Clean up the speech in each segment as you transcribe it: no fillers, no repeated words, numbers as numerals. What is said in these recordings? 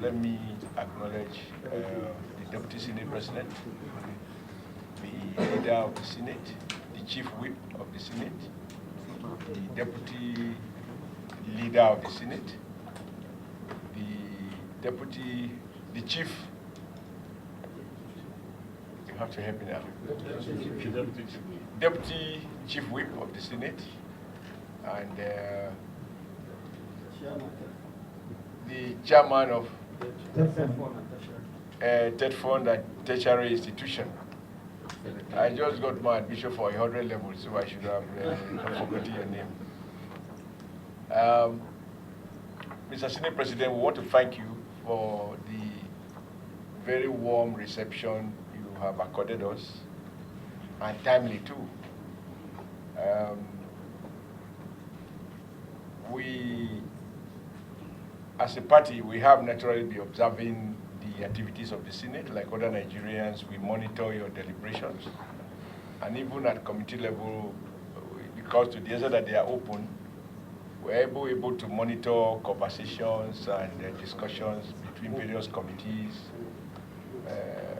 let me acknowledge the Deputy Senate President, the Leader of the Senate, the Chief Whip of the Senate, the Deputy Leader of the Senate, the Chief, you have to help me now, Deputy Chief Whip of the Senate, and the Chairman of Third Fund and Tertiary Institution. I just got my admission for 100 levels, so I should have forgotten your name. Mr. Senate President, we want to thank you for the very warm reception you have accorded us, and timely too. We, as a party, we have naturally been observing the activities of the Senate. Like other Nigerians, we monitor your deliberations. And even at committee level, because to the extent that they are open, we're able to monitor conversations and discussions between various committees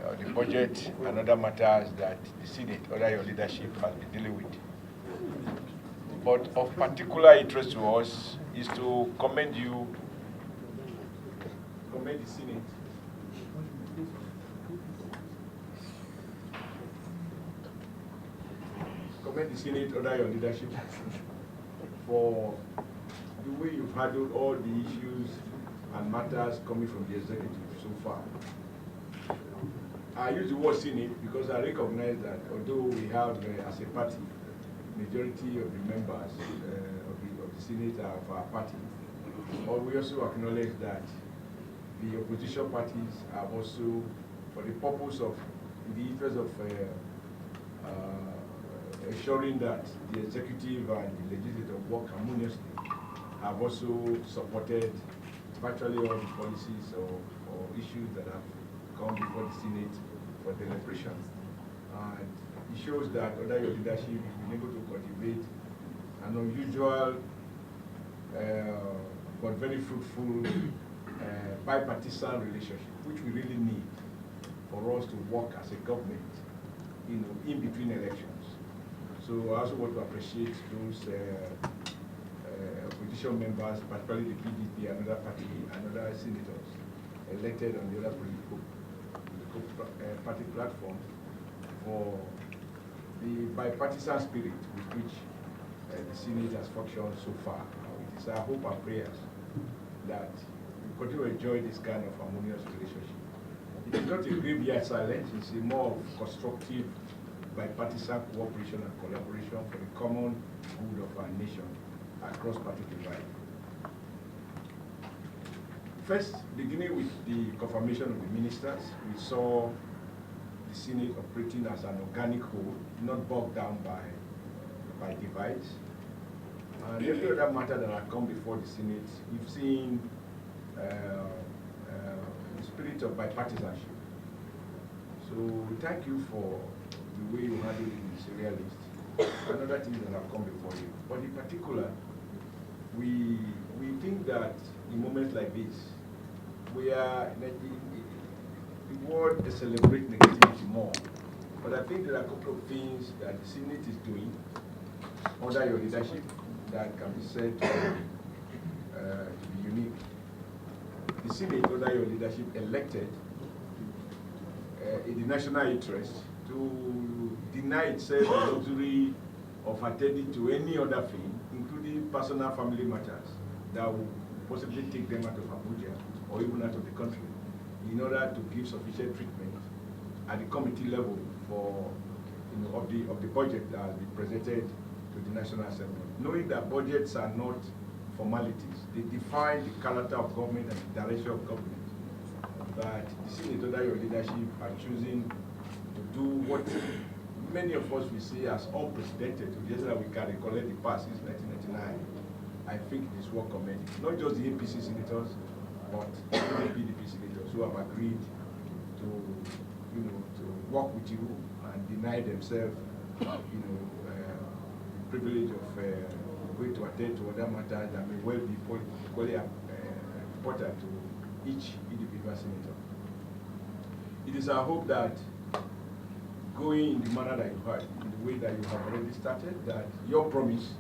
on the budget and other matters that the Senate, under your leadership, has been dealing with. But of particular interest to us is to commend the Senate under your leadership for the way you've handled all the issues and matters coming from the executive so far. I use the word Senate because I recognize that although we have, as a party, majority of the members of the Senate are of our party, but we also acknowledge that the opposition parties have also, for the purpose of, in the interest of ensuring that the executive and the legislative work harmoniously, have also supported virtually all the policies or issues that have come before the Senate for deliberation. And it shows that under your leadership, you've been able to cultivate an unusual but very fruitful bipartisan relationship, which we really need for us to work as a government, in between elections. So I also want to appreciate those opposition members, particularly the PDP and other party and other senators elected on the other political party platform for the bipartisan spirit with which the Senate has functioned so far. It is our hope and prayers that we continue to enjoy this kind of harmonious relationship. It is not a graveyard silence, it's a more of constructive bipartisan cooperation and collaboration for the common good of our nation across party divide. First, beginning with the confirmation of the ministers, we saw the Senate operating as an organic whole, not bogged down by divides. And every other matter that has come before the Senate, we've seen the spirit of bipartisanship. So thank you for the way you handled it in the serial list and other things that have come before you. But in particular, we think that in moments like this, we are, the world celebrates negativity more. But I think there are a couple of things that the Senate is doing under your leadership that can be said to be unique. The Senate, under your leadership, elected in the national interest to deny itself the luxury of attending to any other thing, including personal family matters that will possibly take them out of Abuja or even out of the country, in order to give sufficient treatment at the committee level for of the budget that has been presented to the National Assembly. Knowing that budgets are not formalities, they define the character of government and the direction of government. But the Senate, under your leadership, are choosing to do what many of us will see as unprecedented, to the extent that we can recollect the past since 1999. I think it is worth commending. Not just the APC senators, but the PDP senators who have agreed to, to work with you and deny themselves, the privilege of going to attend to other matters that may well be equally important to each individual senator. It is our hope that going in the manner that you have, in the way that you have already started, that your promise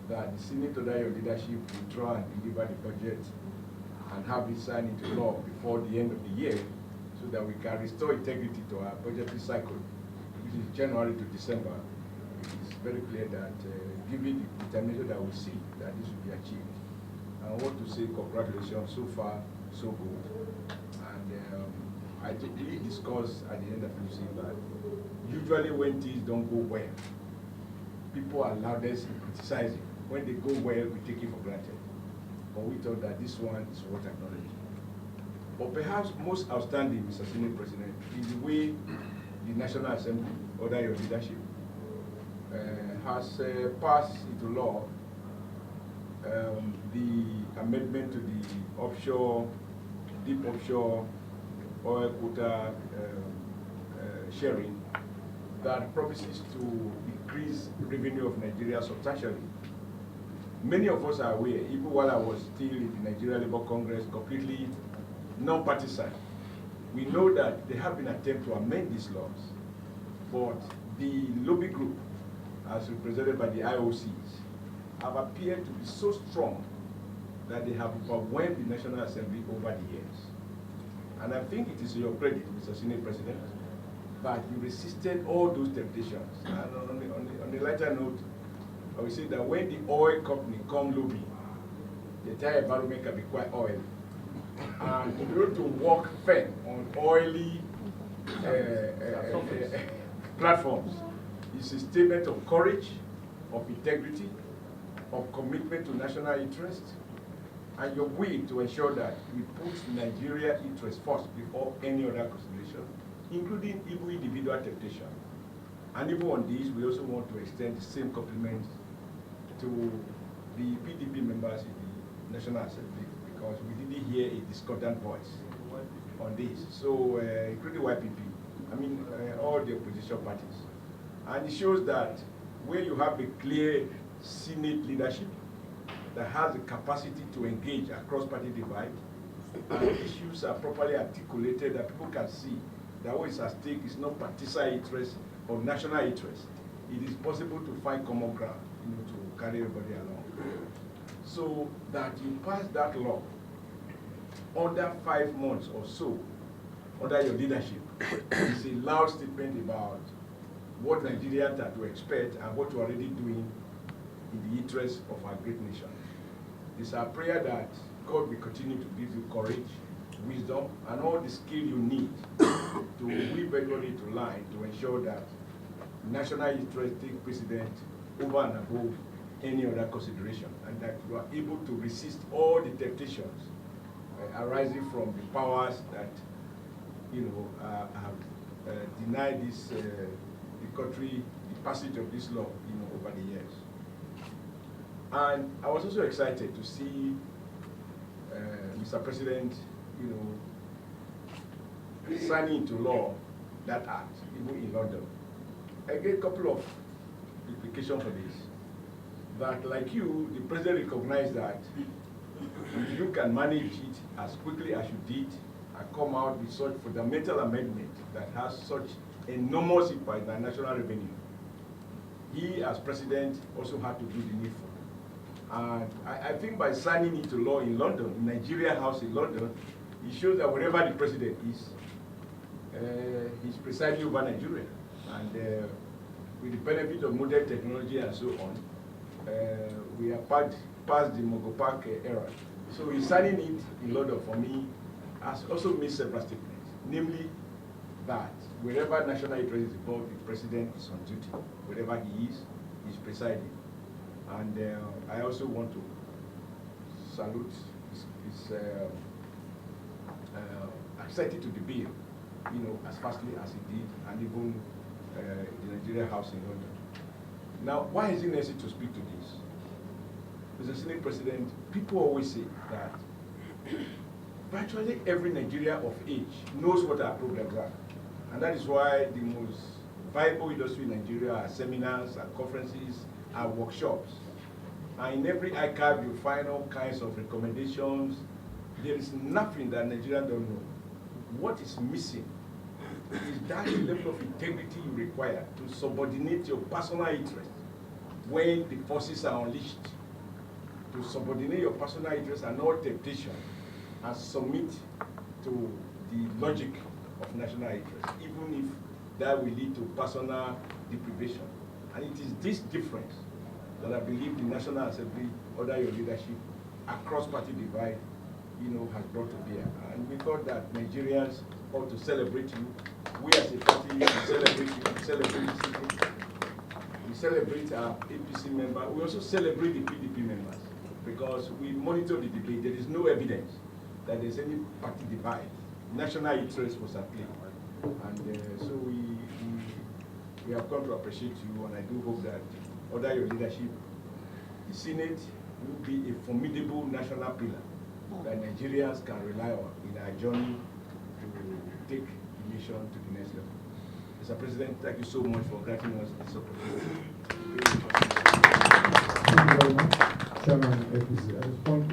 that the Senate under your leadership will try and deliver the budget and have it signed into law before the end of the year so that we can restore integrity to our budgetary cycle, which is January to December. It is very clear that given the determination that we see, that this will be achieved. I want to say congratulations, so far, so good. And I really discussed at the end of the saying that usually when things don't go well, people are loudest in criticizing. When they go well, we take it for granted. But we thought that this one is worth acknowledging. But perhaps most outstanding, Mr. Senate President, is the way the National Assembly, under your leadership, has passed into law the amendment to the deep offshore oil quota sharing that promises to increase revenue of Nigeria substantially. Many of us are aware, even while I was still in the Nigeria Labour Congress, completely non-partisan, we know that there have been attempts to amend these laws, but the lobby group, as represented by the IOCs, have appeared to be so strong that they have overwhelmed the National Assembly over the years. And I think it is to your credit, Mr. Senate President, that you resisted all those temptations. And on a lighter note, I would say that when the oil company come lobby, the entire environment can be quite oily. And in order to walk firm on oily platforms, it's a statement of courage, of integrity, of commitment to national interest, and your will to ensure that we put Nigeria interest first before any other consideration, including even individual temptation. And even on this, we also want to extend the same compliment to the PDP members in the National Assembly, because we didn't hear a discordant voice on this. So, including YPP, I mean, all the opposition parties. And it shows that where you have a clear Senate leadership that has the capacity to engage across party divide, and issues are properly articulated, that people can see that what is at stake is not partisan interest or national interest. It is possible to find common ground, to carry everybody along. So that you pass that law under 5 months or so, under your leadership, is a loud statement about what Nigerians are to expect and what you're already doing in the interest of our great nation. It's our prayer that God will continue to give you courage, wisdom, and all the skill you need to weave everybody to line to ensure that national interest take precedent over and above any other consideration, and that you are able to resist all the temptations arising from the powers that have denied this the country the passage of this law over the years. And I was also excited to see Mr. President signing into law that act, even in London. I get a couple of implications for this. That, like you, the president recognized that if you can manage it as quickly as you did and come out with such fundamental amendment that has such enormous impact on national revenue, he, as president, also had to do the needful. And I think by signing into law in London, in Nigeria House in London, it shows that wherever the president is, he's presiding over Nigeria. And with the benefit of modern technology and so on, we are past the Mogo Park era. So he's signing it in London, for me, has also made several statements, namely that wherever national interest is involved, the president is on duty. Wherever he is, he's presiding. And I also want to salute his accepted to the bill, as fastly as he did, and even the Nigeria House in London. Now, why is it necessary to speak to this? Mr. Senate President, people always say that virtually every Nigerian of age knows what our programs are. And that is why the most viable industry in Nigeria are seminars, and conferences, and workshops. And in every archive, you find all kinds of recommendations, There is nothing that Nigeria don't know. What is missing is that level of integrity you require to subordinate your personal interest when the forces are unleashed, to subordinate your personal interest and all temptation and submit to the logic of national interest, even if that will lead to personal deprivation. And it is this difference that I believe the National Assembly, under your leadership, across party divide, has brought to bear. And we thought that Nigerians ought to celebrate you. We as a party, we celebrate you, we celebrate the city. We celebrate our APC member. We also celebrate the PDP members because we monitor the debate. There is no evidence that there's any party divide. National interest was at play. And so we have come to appreciate you, and I do hope that under your leadership, the Senate will be a formidable national pillar that Nigerians can rely on in our journey to take the nation to the next level. Mr. President, thank you so much for granting us this opportunity. Thank you very much, Chairman APC.